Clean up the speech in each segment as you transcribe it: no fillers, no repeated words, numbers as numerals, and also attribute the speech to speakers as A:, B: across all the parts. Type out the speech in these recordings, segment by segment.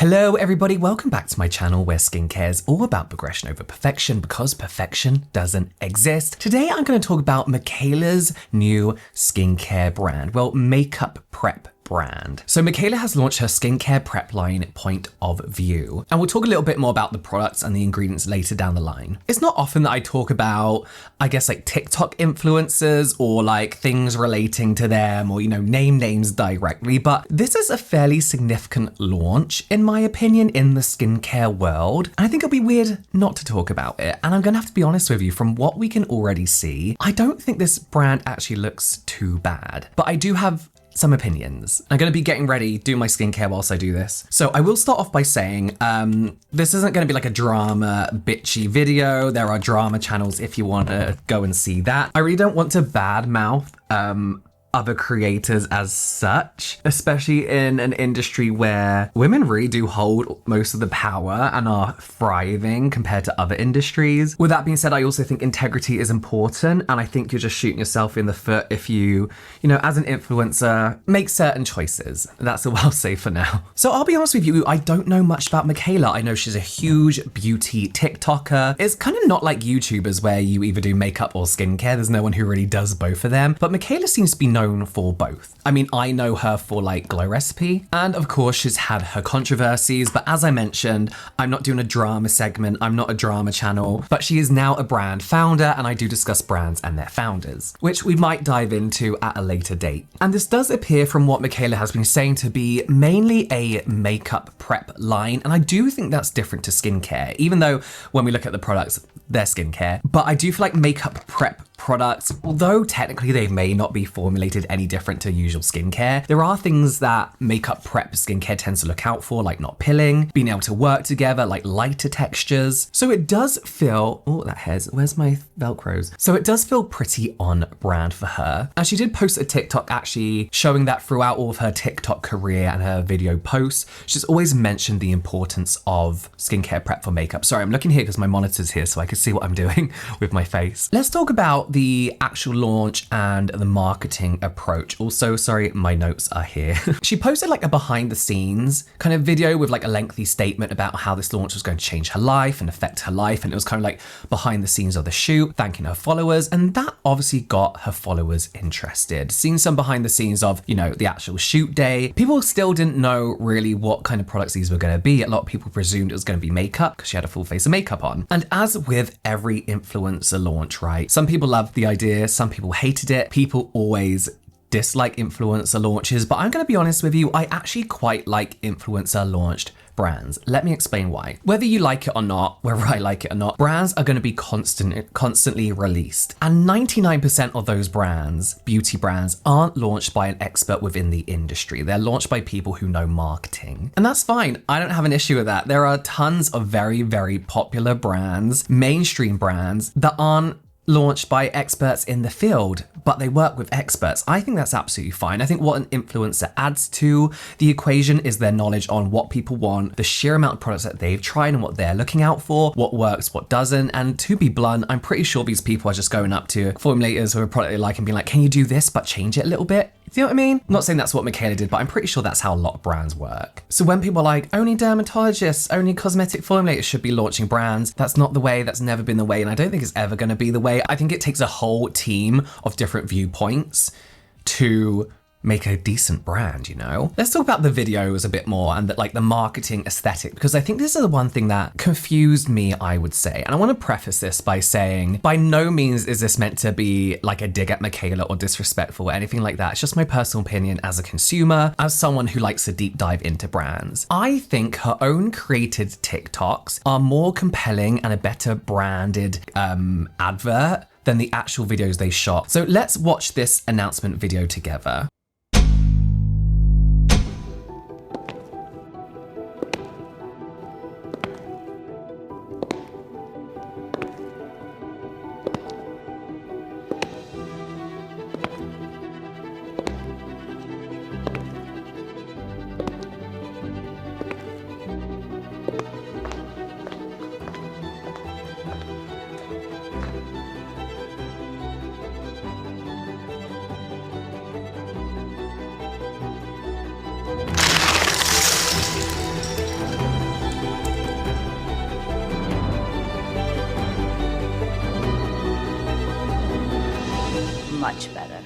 A: Hello everybody, welcome back to my channel where skincare is all about progression over perfection because perfection doesn't exist. Today I'm going to talk about Mikayla's new skincare brand, well, makeup prep brand. So Mikayla has launched her skincare prep line Point of View, and we'll talk a little bit more about the products and the ingredients later down the line. It's not often that I talk about, I guess, like TikTok influencers or like things relating to them or, name names directly, but this is a fairly significant launch, in my opinion, in the skincare world. And I think it'll be weird not to talk about it. And I'm gonna have to be honest with you, from what we can already see, I don't think this brand actually looks too bad, but I do have some opinions. I'm gonna be getting ready, doing my skincare whilst I do this. So I will start off by saying, this isn't gonna be like a drama bitchy video. There are drama channels if you wanna go and see that. I really don't want to badmouth other creators as such, especially in an industry where women really do hold most of the power and are thriving compared to other industries. With that being said, I also think integrity is important, and I think you're just shooting yourself in the foot if you as an influencer, make certain choices. That's all I'll say for now. So I'll be honest with you, I don't know much about Mikayla. I know she's a huge beauty TikToker. It's kind of not like YouTubers where you either do makeup or skincare. There's no one who really does both of them, but Mikayla seems to be known for both. I mean, I know her for like Glow Recipe, and of course she's had her controversies, but as I mentioned, I'm not doing a drama segment, I'm not a drama channel, but she is now a brand founder, and I do discuss brands and their founders, which we might dive into at a later date. And this does appear, from what Mikayla has been saying, to be mainly a makeup prep line, and I do think that's different to skincare, even though when we look at the products, they're skincare. But I do feel like makeup prep products, although technically they may not be formulated any different to usual skincare, there are things that makeup prep skincare tends to look out for, like not pilling, being able to work together, like lighter textures. So it does feel, oh, that hairs, where's my Velcros? So it does feel pretty on brand for her. And she did post a TikTok actually showing that throughout all of her TikTok career and her video posts, she's always mentioned the importance of skincare prep for makeup. Sorry, I'm looking here because my monitor's here so I can see what I'm doing with my face. Let's talk about the actual launch and the marketing approach. Also, sorry, my notes are here. She posted like a behind the scenes kind of video with like a lengthy statement about how this launch was going to change her life and affect her life. And it was kind of like behind the scenes of the shoot, thanking her followers. And that obviously got her followers interested. Seeing some behind the scenes of, the actual shoot day, people still didn't know really what kind of products these were going to be. A lot of people presumed it was going to be makeup because she had a full face of makeup on. And as with every influencer launch, right? Some people loved the idea, some people hated it. People always dislike influencer launches, but I'm going to be honest with you, I actually quite like influencer launched brands. Let me explain why. Whether you like it or not, whether I like it or not, brands are going to be constantly released. And 99% of those brands, beauty brands, aren't launched by an expert within the industry. They're launched by people who know marketing. And that's fine. I don't have an issue with that. There are tons of very, very popular brands, mainstream brands, that aren't launched by experts in the field, but they work with experts. I think that's absolutely fine. I think what an influencer adds to the equation is their knowledge on what people want, the sheer amount of products that they've tried and what they're looking out for, what works, what doesn't. And to be blunt, I'm pretty sure these people are just going up to formulators with a product they like and being like, can you do this, but change it a little bit? Do you know what I mean? I'm not saying that's what Mikayla did, but I'm pretty sure that's how a lot of brands work. So when people are like, only dermatologists, only cosmetic formulators should be launching brands, that's not the way, that's never been the way, and I don't think it's ever gonna be the way. I think it takes a whole team of different viewpoints to make a decent brand, Let's talk about the videos a bit more and the marketing aesthetic, because I think this is the one thing that confused me, I would say. And I want to preface this by saying, by no means is this meant to be like a dig at Mikayla or disrespectful or anything like that. It's just my personal opinion as a consumer, as someone who likes to deep dive into brands. I think her own created TikToks are more compelling and a better branded advert than the actual videos they shot. So let's watch this announcement video together.
B: much better.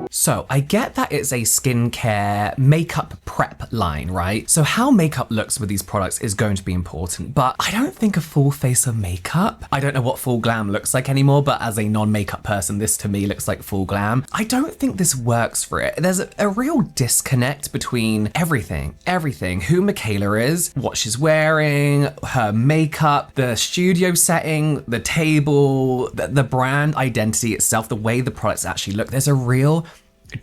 A: So I get that it's a skincare makeup prep line, right? So how makeup looks with these products is going to be important, but I don't think a full face of makeup. I don't know what full glam looks like anymore, but as a non-makeup person, this to me looks like full glam. I don't think this works for it. There's a real disconnect between everything, who Mikayla is, what she's wearing, her makeup, the studio setting, the table, the brand identity itself, the way the products actually look. There's a real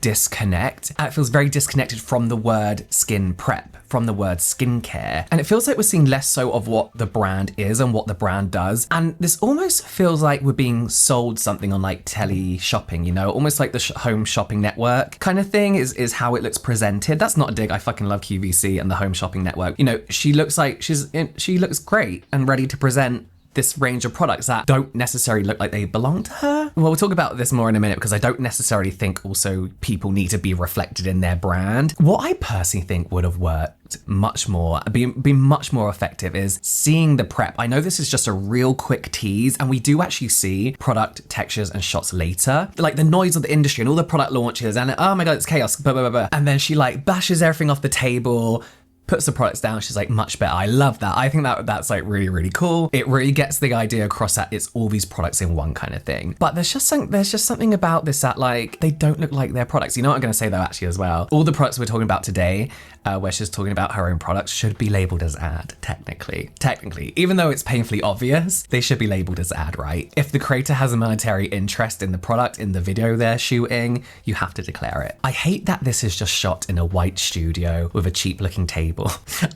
A: disconnect. And it feels very disconnected from the word skin prep, from the word skincare. And it feels like we're seeing less so of what the brand is and what the brand does. And this almost feels like we're being sold something on like tele shopping, you know, almost like the home shopping network kind of thing is how it looks presented. That's not a dig. I fucking love QVC and the home shopping network. You know, she looks like she looks great and ready to present this range of products that don't necessarily look like they belong to her. Well, we'll talk about this more in a minute because I don't necessarily think also people need to be reflected in their brand. What I personally think would have worked much more, be much more effective is seeing the prep. I know this is just a real quick tease and we do actually see product textures and shots later. Like the noise of the industry and all the product launches and oh my God, it's chaos, blah, blah, blah, blah. And then she like bashes everything off the table, puts the products down, she's like, much better. I love that. I think that's like really, really cool. It really gets the idea across that it's all these products in one kind of thing. But there's just something about this that like, they don't look like their products. You know what I'm gonna say though, actually as well? All the products we're talking about today, where she's talking about her own products, should be labeled as ad, technically. Even though it's painfully obvious, they should be labeled as ad, right? If the creator has a monetary interest in the product, in the video they're shooting, you have to declare it. I hate that this is just shot in a white studio with a cheap looking table.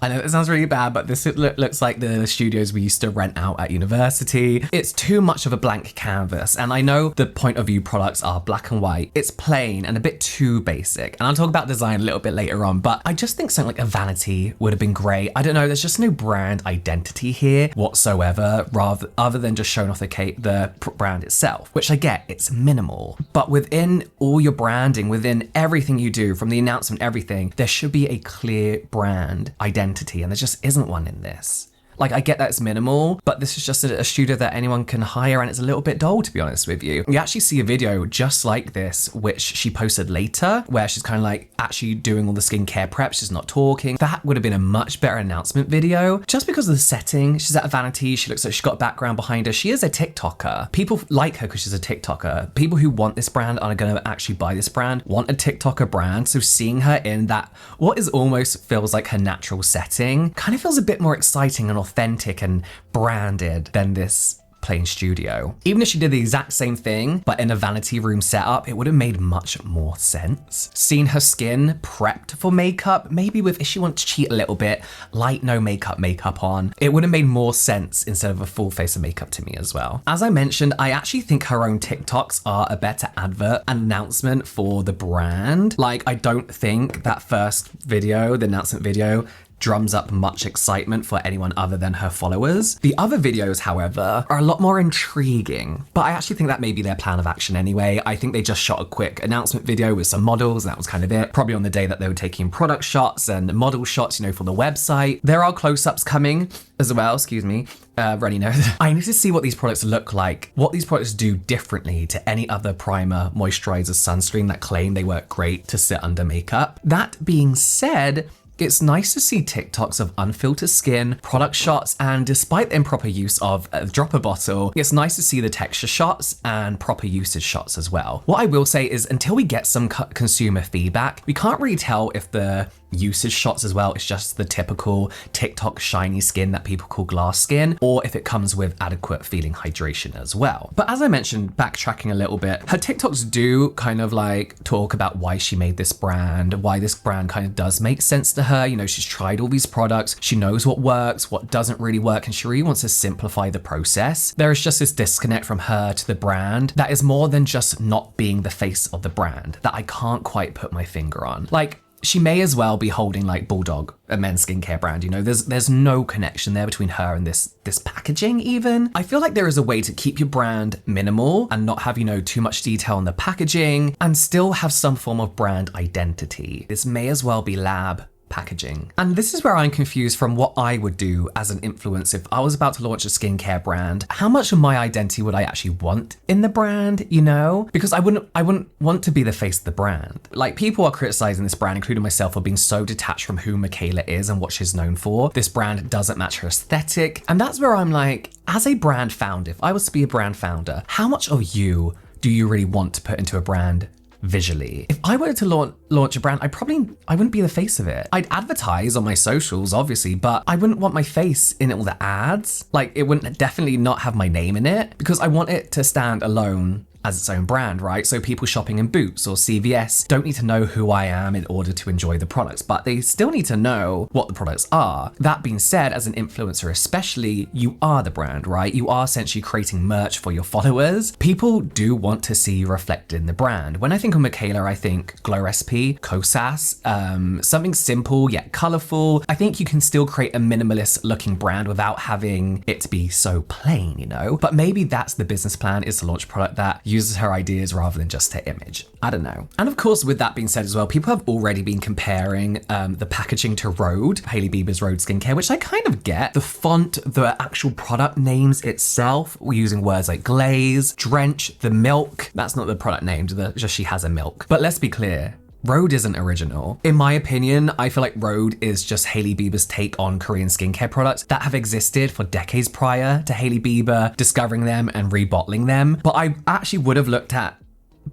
A: I know it sounds really bad, but this looks like the studios we used to rent out at university. It's too much of a blank canvas. And I know the point of view products are black and white. It's plain and a bit too basic. And I'll talk about design a little bit later on, but I just think something like a vanity would have been great. I don't know, there's just no brand identity here whatsoever, other than just showing off the brand itself, which I get, it's minimal. But within all your branding, within everything you do, from the announcement, everything, there should be a clear brand identity, and there just isn't one in this. Like, I get that it's minimal, but this is just a studio that anyone can hire, and it's a little bit dull, to be honest with you. You actually see a video just like this, which she posted later, where she's kind of like actually doing all the skincare prep. She's not talking. That would have been a much better announcement video, just because of the setting. She's at a vanity. She looks like she's got a background behind her. She is a TikToker. People like her because she's a TikToker. People who want this brand are going to actually buy this brand, want a TikToker brand. So seeing her in that, what is almost feels like her natural setting, kind of feels a bit more exciting and authentic and branded than this plain studio. Even if she did the exact same thing, but in a vanity room setup, it would have made much more sense. Seeing her skin prepped for makeup, maybe with, if she wants to cheat a little bit, light no makeup on, it would have made more sense instead of a full face of makeup to me as well. As I mentioned, I actually think her own TikToks are a better advert announcement for the brand. Like, I don't think that first video, the announcement video, drums up much excitement for anyone other than her followers. The other videos, however, are a lot more intriguing, but I actually think that may be their plan of action anyway. I think they just shot a quick announcement video with some models, and that was kind of it. Probably on the day that they were taking product shots and model shots, you know, for the website. There are close-ups coming as well, excuse me. Runny nose. I need to see what these products look like, what these products do differently to any other primer, moisturizer, sunscreen that claim they work great to sit under makeup. That being said, it's nice to see TikToks of unfiltered skin, product shots, and despite the improper use of a dropper bottle, it's nice to see the texture shots and proper usage shots as well. What I will say is until we get some consumer feedback, we can't really tell if the usage shots as well is just the typical TikTok shiny skin that people call glass skin, or if it comes with adequate feeling hydration as well. But as I mentioned, backtracking a little bit, her TikToks do kind of like talk about why she made this brand, why this brand kind of does make sense to her. You know, she's tried all these products, she knows what works, what doesn't really work, and she really wants to simplify the process. There is just this disconnect from her to the brand that is more than just not being the face of the brand that I can't quite put my finger on. Like, she may as well be holding like Bulldog, a men's skincare brand, you know, there's no connection there between her and this packaging even. I feel like there is a way to keep your brand minimal and not have, you know, too much detail on the packaging and still have some form of brand identity. This may as well be lab packaging. And this is where I'm confused from what I would do as an influencer if I was about to launch a skincare brand. How much of my identity would I actually want in the brand, you know? Because I wouldn't want to be the face of the brand. Like, people are criticizing this brand, including myself, for being so detached from who Mikayla is and what she's known for. This brand doesn't match her aesthetic. And that's where I'm like, as a brand founder, if I was to be a brand founder, how much of you do you really want to put into a brand visually? If I were to launch a brand, I wouldn't be the face of it. I'd advertise on my socials, obviously, but I wouldn't want my face in all the ads. Like, it wouldn't definitely not have my name in it, because I want it to stand alone as its own brand, right? So people shopping in Boots or CVS don't need to know who I am in order to enjoy the products, but they still need to know what the products are. That being said, as an influencer especially, you are the brand, right? You are essentially creating merch for your followers. People do want to see you reflected in the brand. When I think of Mikayla, I think Glow Recipe, Kosas, something simple yet colorful. I think you can still create a minimalist looking brand without having it to be so plain, you know? But maybe that's the business plan, is to launch a product that uses her ideas rather than just her image. I don't know. And of course, with that being said as well, people have already been comparing the packaging to Rhode, Hailey Bieber's Rhode skincare, which I kind of get. The font, the actual product names itself, we're using words like glaze, drench, the milk. That's not the product name, just she has a milk. But let's be clear, Rhode isn't original. In my opinion, I feel like Rhode is just Hailey Bieber's take on Korean skincare products that have existed for decades prior to Hailey Bieber discovering them and rebottling them. But I actually would have looked at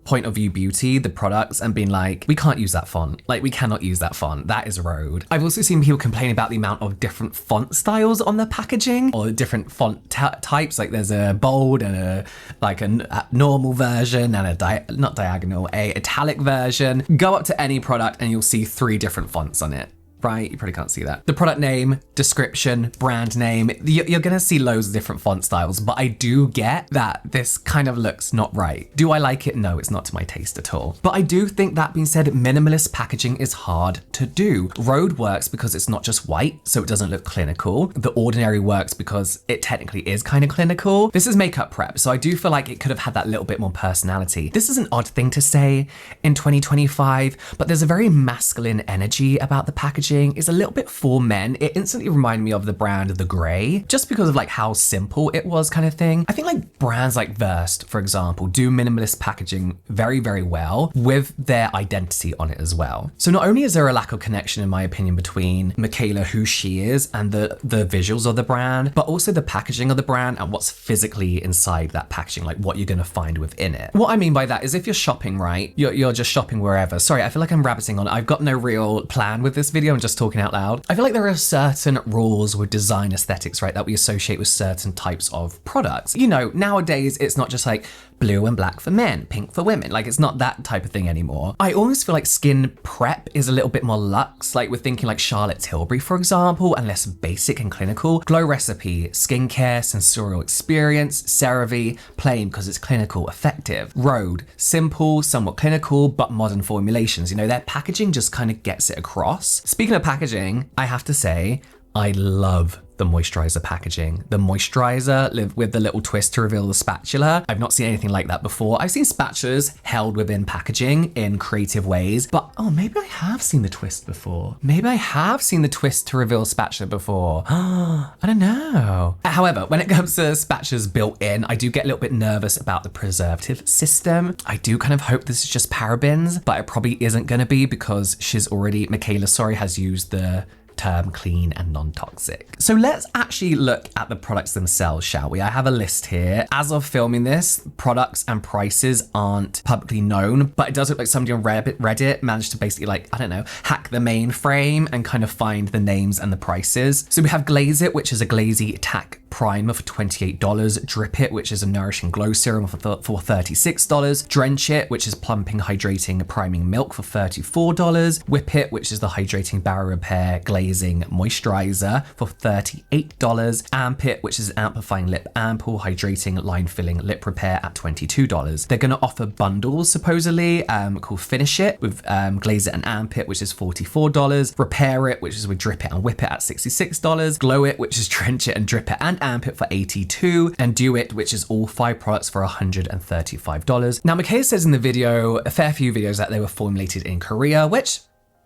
A: Point of View Beauty, the products, and been like, we can't use that font. Like, we cannot use that font. That is Rhode. I've also seen people complain about the amount of different font styles on the packaging, or different font types. Like, there's a bold and a normal version and not diagonal, a italic version. Go up to any product and you'll see 3 different fonts on it. Right? You probably can't see that. The product name, description, brand name, you're gonna see loads of different font styles, but I do get that this kind of looks not right. Do I like it? No, it's not to my taste at all. But I do think, that being said, minimalist packaging is hard to do. Rhode works because it's not just white, so it doesn't look clinical. The Ordinary works because it technically is kind of clinical. This is makeup prep, so I do feel like it could have had that little bit more personality. This is an odd thing to say in 2025, but there's a very masculine energy about the packaging. Is a little bit for men. It instantly reminded me of the brand The Grey, just because of like how simple it was, kind of thing. I think like brands like Versed, for example, do minimalist packaging very, very well with their identity on it as well. So not only is there a lack of connection, in my opinion, between Mikayla, who she is, and the visuals of the brand, but also the packaging of the brand and what's physically inside that packaging, like what you're gonna find within it. What I mean by that is, if you're shopping, right, you're just shopping wherever. Sorry, I feel like I'm rabbiting on. I've got no real plan with this video. I'm just talking out loud. I feel like there are certain rules with design aesthetics, right, that we associate with certain types of products. You know, nowadays it's not just like blue and black for men, pink for women. Like, it's not that type of thing anymore. I almost feel like skin prep is a little bit more luxe. Like, we're thinking like Charlotte Tilbury, for example, and less basic and clinical. Glow Recipe, skincare, sensorial experience. CeraVe, plain because it's clinical, effective. Rhode, simple, somewhat clinical, but modern formulations. You know, their packaging just kind of gets it across. Speaking of packaging, I have to say, I love the moisturizer packaging. The moisturizer with the little twist to reveal the spatula. I've not seen anything like that before. I've seen spatulas held within packaging in creative ways, but oh, maybe I have seen the twist before. Maybe I have seen the twist to reveal spatula before. I don't know. However, when it comes to spatulas built in, I do get a little bit nervous about the preservative system. I do kind of hope this is just parabens, but it probably isn't gonna be, because Mikayla, has used the term clean and non-toxic. So let's actually look at the products themselves, shall we? I have a list here. As of filming this, products and prices aren't publicly known, but it does look like somebody on Reddit managed to basically, like, I don't know, hack the mainframe and kind of find the names and the prices. So we have Glaze It, which is a glazy tack primer for $28. Drip It, which is a nourishing glow serum for $36. Drench It, which is plumping, hydrating, priming milk for $34. Whip It, which is the hydrating barrier repair glazing moisturizer for $38. Amp It, which is amplifying lip ample, hydrating, line filling lip repair at $22. They're going to offer bundles supposedly called Finish It with Glaze It and Amp It, which is $44. Repair It, which is with Drip It and Whip It at $66. Glow It, which is Drench It and Drip It and Amp It for $82. And Do It, which is all 5 products for $135. Now, Mikayla says in the video, a fair few videos, that they were formulated in Korea, which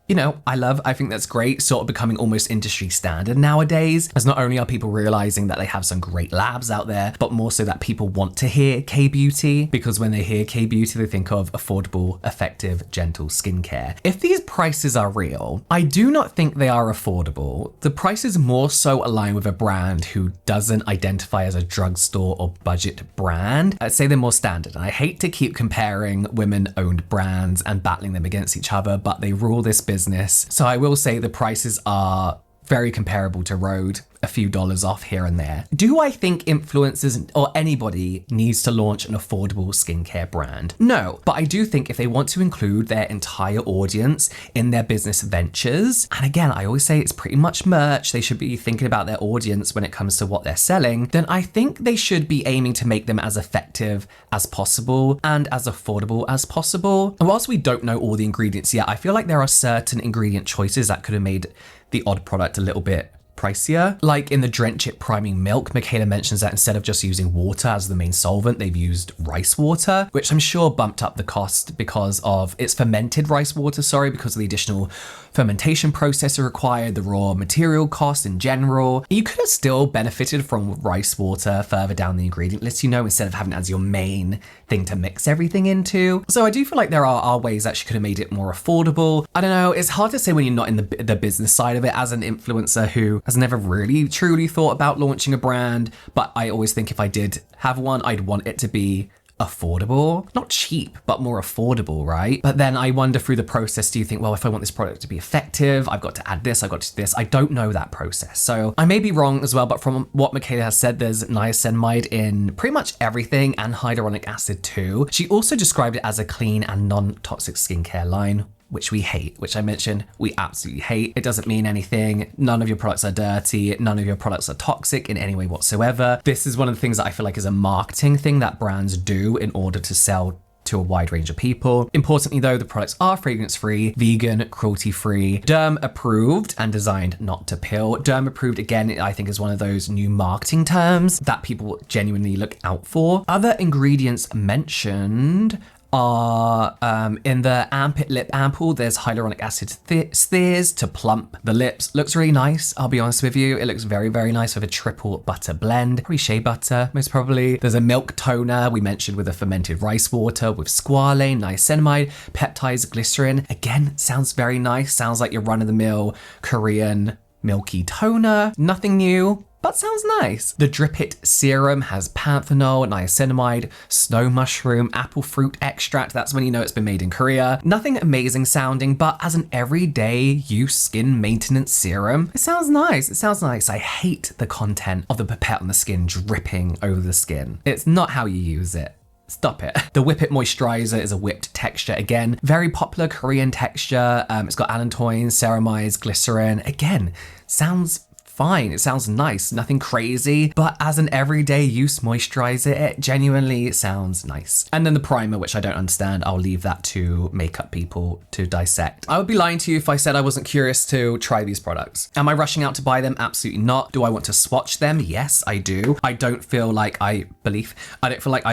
A: I think that's great, sort of becoming almost industry standard nowadays, as not only are people realizing that they have some great labs out there, but more so that people want to hear K-beauty, because when they hear K-beauty, they think of affordable, effective, gentle skincare. If these prices are real, I do not think they are affordable. The prices more so align with a brand who doesn't identify as a drugstore or budget brand. I'd say they're more standard. And I hate to keep comparing women-owned brands and battling them against each other, but they rule this business. So I will say the prices are very comparable to Rhode, a few dollars off here and there. Do I think influencers or anybody needs to launch an affordable skincare brand? No, but I do think if they want to include their entire audience in their business ventures, and again, I always say it's pretty much merch, they should be thinking about their audience when it comes to what they're selling, then I think they should be aiming to make them as effective as possible and as affordable as possible. And whilst we don't know all the ingredients yet, I feel like there are certain ingredient choices that could have made the odd product a little bit pricier. Like in the Drench It Priming Milk, Mikayla mentions that instead of just using water as the main solvent, they've used rice water, which I'm sure bumped up the cost because of it's fermented rice water, because of the additional fermentation process required, the raw material cost in general. You could have still benefited from rice water further down the ingredient list, instead of having it as your main thing to mix everything into. So I do feel like there are ways that she could have made it more affordable. I don't know, it's hard to say when you're not in the business side of it as an influencer who has never really truly thought about launching a brand, but I always think if I did have one, I'd want it to be affordable, not cheap, but more affordable, right? But then I wonder through the process, do you think, well, if I want this product to be effective, I've got to add this, I've got to do this. I don't know that process. So I may be wrong as well, but from what Mikayla has said, there's niacinamide in pretty much everything and hyaluronic acid too. She also described it as a clean and non-toxic skincare line, which we hate, which I mentioned, we absolutely hate. It doesn't mean anything. None of your products are dirty. None of your products are toxic in any way whatsoever. This is one of the things that I feel like is a marketing thing that brands do in order to sell to a wide range of people. Importantly though, the products are fragrance-free, vegan, cruelty-free, derm approved, and designed not to pill. Derm approved, again, I think is one of those new marketing terms that people genuinely look out for. Other ingredients mentioned are in the armpit lip ampoule, there's hyaluronic acid spheres to plump the lips. Looks really nice, I'll be honest with you. It looks very, very nice with a triple butter blend. Probably shea butter, most probably. There's a milk toner we mentioned with a fermented rice water with squalane, niacinamide, peptides, glycerin. Again, sounds very nice. Sounds like your run-of-the-mill Korean milky toner. Nothing new, but sounds nice. The Drip It serum has panthenol, niacinamide, snow mushroom, apple fruit extract. That's when you know it's been made in Korea. Nothing amazing sounding, but as an everyday use skin maintenance serum, it sounds nice. It sounds nice. I hate the content of the pipette on the skin dripping over the skin. It's not how you use it. Stop it. The Whip It moisturizer is a whipped texture. Again, very popular Korean texture. It's got allantoin, ceramides, glycerin. Again, sounds fine. It sounds nice, nothing crazy, but as an everyday use moisturizer, it genuinely sounds nice. And then the primer, which I don't understand, I'll leave that to makeup people to dissect. I would be lying to you if I said I wasn't curious to try these products. Am I rushing out to buy them? Absolutely not. Do I want to swatch them? Yes, I do. I don't feel like I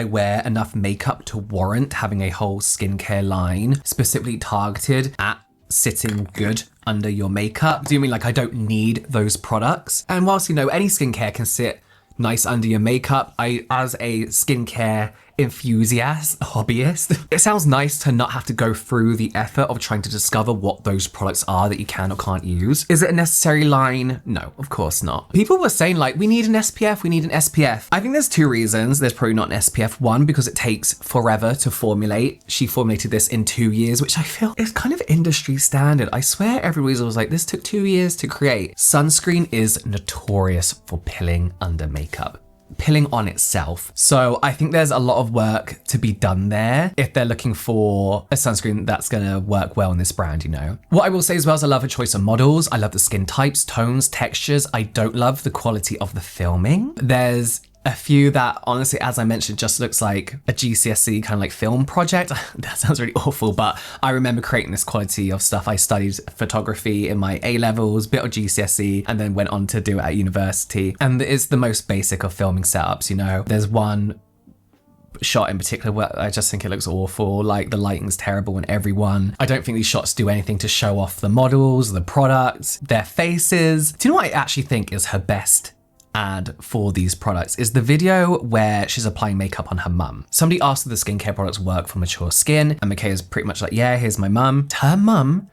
A: wear enough makeup to warrant having a whole skincare line specifically targeted at sitting good under your makeup. Do you mean like I don't need those products? And whilst any skincare can sit nice under your makeup, I, as a skincare enthusiast, hobbyist, it sounds nice to not have to go through the effort of trying to discover what those products are that you can or can't use. Is it a necessary line? No, of course not. People were saying like, we need an SPF. I think there's two reasons. There's probably not an SPF. One, because it takes forever to formulate. She formulated this in 2 years, which I feel is kind of industry standard. I swear everybody was like, this took 2 years to create. Sunscreen is notorious for pilling under makeup. Pilling on itself. So I think there's a lot of work to be done there if they're looking for a sunscreen that's gonna work well in this brand, What I will say as well is I love a choice of models. I love the skin types, tones, textures. I don't love the quality of the filming. There's a few that honestly, as I mentioned, just looks like a GCSE kind of like film project. That sounds really awful, but I remember creating this quality of stuff. I studied photography in my A-levels, bit of GCSE, and then went on to do it at university. And it's the most basic of filming setups, There's one shot in particular, where I just think it looks awful. Like the lighting's terrible in everyone. I don't think these shots do anything to show off the models, the products, their faces. Do you know what I actually think is her best ad for these products is the video where she's applying makeup on her mum. Somebody asked if the skincare products work for mature skin, and Mikayla's pretty much like, yeah, here's my mum. Her mum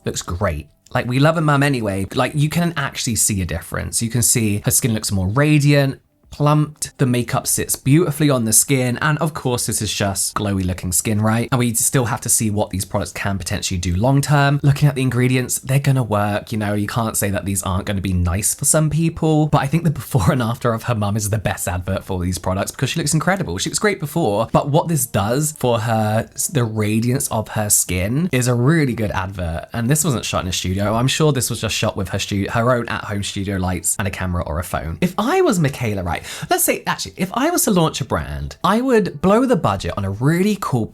A: looks great. Like, we love a mum anyway. Like, you can actually see a difference. You can see her skin looks more radiant, plumped, the makeup sits beautifully on the skin, and of course this is just glowy looking skin, right? And we still have to see what these products can potentially do long term. Looking at the ingredients, they're gonna work, you know, you can't say that these aren't gonna be nice for some people, but I think the before and after of her mum is the best advert for these products because she looks incredible. She looks great before, but what this does for her, the radiance of her skin, is a really good advert. And this wasn't shot in a studio. I'm sure this was just shot with her own at-home studio lights and a camera or a phone. If I was Mikayla, right, let's say, actually, if I was to launch a brand, I would blow the budget on a really cool,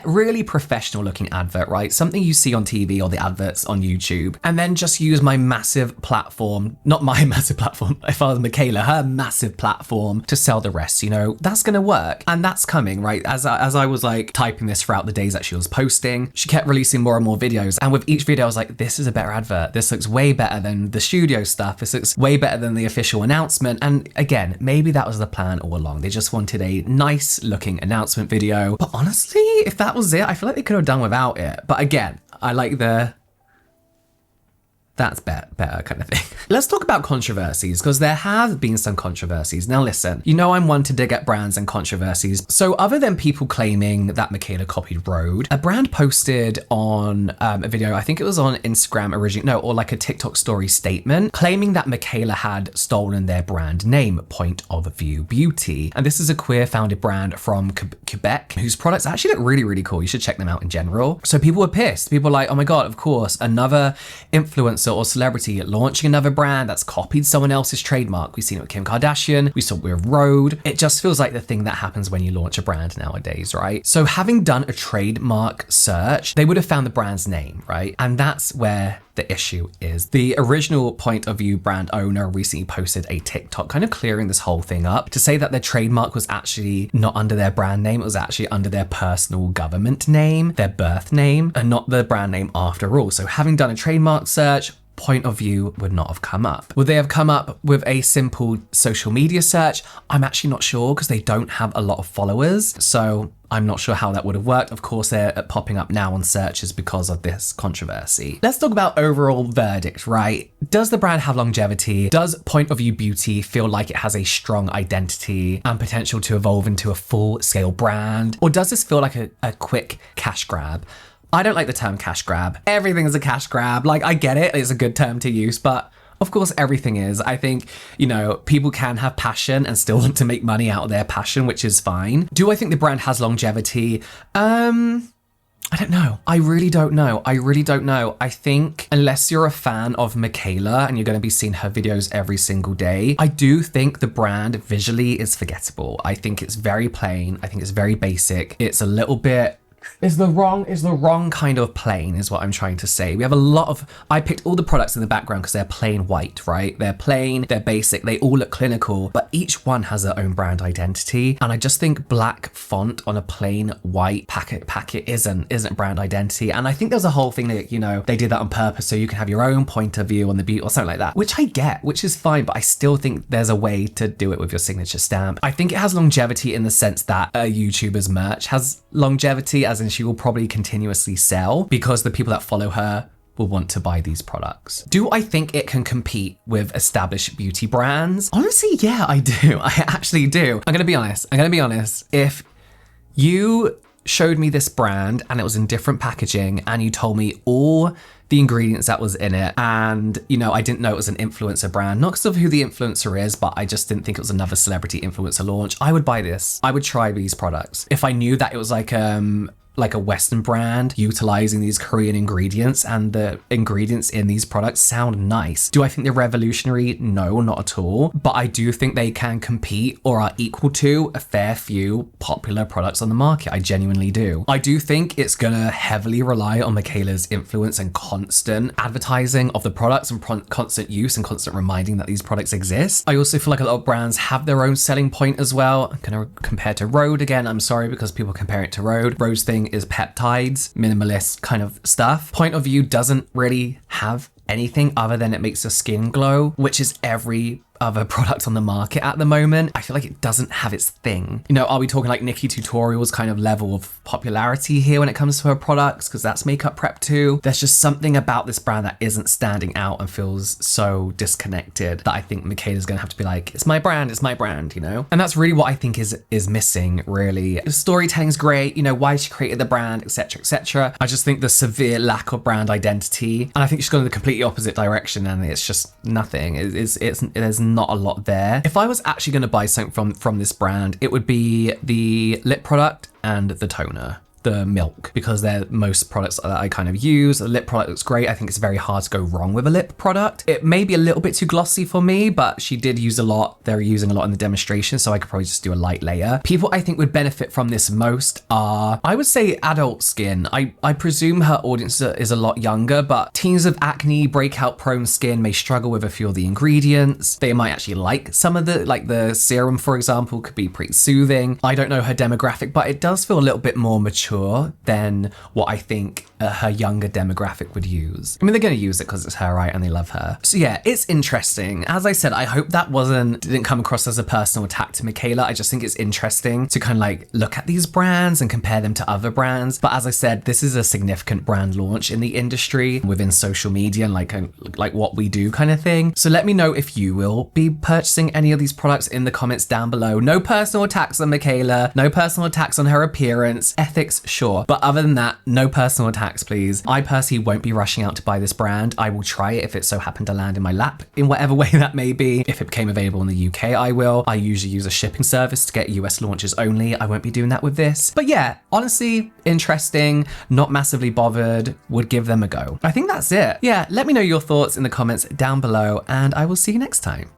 A: really professional looking advert, right? Something you see on TV or the adverts on YouTube, and then just use my massive platform, not my massive platform, if I was Mikayla, her massive platform to sell the rest, you know, that's gonna work. And that's coming, right? As I was like typing this throughout the days that she was posting, she kept releasing more and more videos. And with each video, I was like, this is a better advert. This looks way better than the studio stuff. This looks way better than the official announcement. And again, maybe that was the plan all along. They just wanted a nice looking announcement video. But honestly, if that was it, I feel like they could have done without it. But again, I like that's better kind of thing. Let's talk about controversies, because there have been some controversies. Now listen, you know I'm one to dig at brands and controversies. So other than people claiming that Mikayla copied Rode, a brand posted on a video, I think it was on Instagram originally, or like a TikTok story statement, claiming that Mikayla had stolen their brand name, Point of View Beauty. And this is a queer founded brand from Quebec, whose products actually look really, really cool. You should check them out in general. So people were pissed. People were like, oh my God, of course, another influencer or celebrity launching another brand that's copied someone else's trademark. We've seen it with Kim Kardashian, we saw it with Rode. It just feels like the thing that happens when you launch a brand nowadays, right? So having done a trademark search, they would have found the brand's name, right? And that's where the issue is. The original Point of View brand owner recently posted a TikTok kind of clearing this whole thing up to say that their trademark was actually not under their brand name, it was actually under their personal government name, their birth name, and not the brand name after all. So having done a trademark search, Point of View would not have come up. Would they have come up with a simple social media search? I'm actually not sure, because they don't have a lot of followers. So I'm not sure how that would have worked. Of course, they're popping up now on searches because of this controversy. Let's talk about overall verdict, right? Does the brand have longevity? Does Point of View Beauty feel like it has a strong identity and potential to evolve into a full-scale brand? Or does this feel like a quick cash grab? I don't like the term cash grab. Everything is a cash grab. Like, I get it, it's a good term to use, but of course everything is. I think, you know, people can have passion and still want to make money out of their passion, which is fine. Do I think the brand has longevity? I don't know. I really don't know. I think unless you're a fan of Mikayla and you're going to be seeing her videos every single day, I do think the brand visually is forgettable. I think it's very plain. I think it's very basic. It's a little bit is the wrong kind of plain, is what I'm trying to say. We have a lot of, I picked all the products in the background because they're plain white, right? They're plain, they're basic, they all look clinical, but each one has their own brand identity. And I just think black font on a plain white packet isn't brand identity. And I think there's a whole thing that, you know, they did that on purpose so you can have your own point of view on the beauty or something like that, which I get, which is fine, but I still think there's a way to do it with your signature stamp. I think it has longevity in the sense that a YouTuber's merch has longevity, as in she will probably continuously sell because the people that follow her will want to buy these products. Do I think it can compete with established beauty brands? Honestly, yeah, I do. I actually do. I'm gonna be honest. If you showed me this brand and it was in different packaging and you told me all the ingredients that was in it, and you know, I didn't know it was an influencer brand, not because of who the influencer is, but I just didn't think it was another celebrity influencer launch, I would buy this. I would try these products. If I knew that it was like like a Western brand utilizing these Korean ingredients, and the ingredients in these products sound nice. Do I think they're revolutionary? No, not at all. But I do think they can compete or are equal to a fair few popular products on the market. I genuinely do. I do think it's gonna heavily rely on Mikayla's influence and constant advertising of the products and constant use and constant reminding that these products exist. I also feel like a lot of brands have their own selling point as well. I'm gonna compare to Rhode again. I'm sorry because people compare it to Rhode. Rhode's thing is peptides, minimalist kind of stuff. Point of View doesn't really have anything other than it makes your skin glow, which is every other product on the market at the moment. I feel like it doesn't have its thing. You know, are we talking like Nikki Tutorials kind of level of popularity here when it comes to her products? Because that's makeup prep too. There's just something about this brand that isn't standing out and feels so disconnected that I think Mikayla's gonna have to be like, it's my brand, you know? And that's really what I think is missing, really. The storytelling's great, you know, why she created the brand, etc., etc. I just think the severe lack of brand identity, and I think she's gone in the completely opposite direction, and it's just nothing. There's not a lot there. If I was actually going to buy something from this brand, it would be the lip product and the toner, the milk, because they're most products that I kind of use. The lip product looks great. I think it's very hard to go wrong with a lip product. It may be a little bit too glossy for me, but she did use a lot. They're using a lot in the demonstration, so I could probably just do a light layer. People I think would benefit from this most are, I would say, adult skin. I presume her audience is a lot younger, but teens of acne, breakout prone skin may struggle with a few of the ingredients. They might actually like some of the serum, for example, could be pretty soothing. I don't know her demographic, but it does feel a little bit more mature than what I think her younger demographic would use. I mean, they're going to use it because it's her, right? And they love her. So yeah, it's interesting. As I said, I hope that didn't come across as a personal attack to Mikayla. I just think it's interesting to kind of like look at these brands and compare them to other brands. But as I said, this is a significant brand launch in the industry within social media and like what we do kind of thing. So let me know if you will be purchasing any of these products in the comments down below. No personal attacks on Mikayla, no personal attacks on her appearance, ethics, sure. But other than that, no personal attacks, please. I personally won't be rushing out to buy this brand. I will try it if it so happened to land in my lap in whatever way that may be. If it became available in the UK, I will. I usually use a shipping service to get US launches only. I won't be doing that with this. But yeah, honestly, interesting, not massively bothered, would give them a go. I think that's it. Yeah, let me know your thoughts in the comments down below, and I will see you next time.